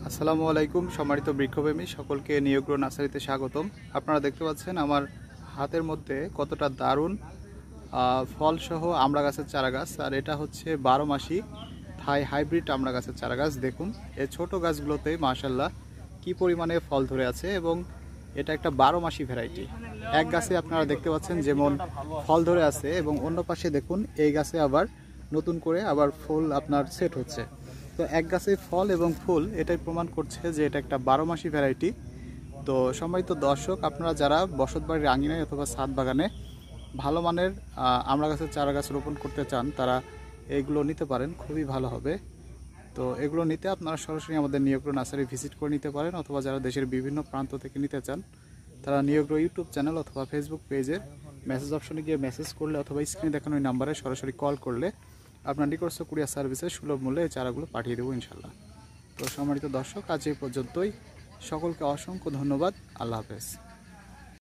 আসসালামু আলাইকুম সম্মানিত বৃক্ষপ্রেমী সকলকে নিয়োগ্র নার্সারিতে স্বাগতম। আপনারা দেখতে পাচ্ছেন আমার হাতের মধ্যে কতটা দারুণ ফলসহ আমড়া গাছের চারা গাছ, আর এটা হচ্ছে 12 মাসি থাই হাইব্রিড আমড়া গাছের চারা গাছ। দেখুন এই ছোট গাছগুলোতে মাশাআল্লাহ কি পরিমাণে ফল ধরে আছে, এবং এটা একটা 12 মাসি ভ্যারাইটি। এক গাছে আপনারা দেখতে পাচ্ছেন যেমন ফল ধরে আছে, এবং অন্য পাশে দেখুন এই গাছে আবার নতুন করে আবার ফুল আপনার সেট হচ্ছে। তো এক গাছে ফল এবং ফুল এটাই প্রমাণ করছে যে এটা একটা 12 মাসি ভ্যারাইটি। তো সম্মানিত দর্শক, আপনারা যারা বসতবাড়ির আঙিনায় অথবা ছাদ বাগানে ভালো মানের আমড়া গাছের চারা গাছ রোপণ করতে চান, তারা এগুলো নিতে পারেন, খুবই ভালো হবে। তো এগুলো নিতে আপনারা সরাসরি আমাদের নিয়োগ্র নার্সারি ভিজিট করে নিতে পারেন, অথবা যারা দেশের বিভিন্ন প্রান্ত থেকে নিতে চান তারা নিয়োগ্র ইউটিউব চ্যানেল অথবা ফেসবুক পেজের মেসেজ অপশনে গিয়ে মেসেজ করলে অথবা স্ক্রিনে দেখানো এই নাম্বারে সরাসরি কল করলে আপনার নিকটস্থ কুরিয়ার সার্ভিসে সুলভ মূল্যে এই চারাগুলো পাঠিয়ে দেবো ইনশাল্লাহ। তো সম্মানিত দর্শক, আজ এই পর্যন্তই। সকলকে অসংখ্য ধন্যবাদ। আল্লাহ হাফেজ।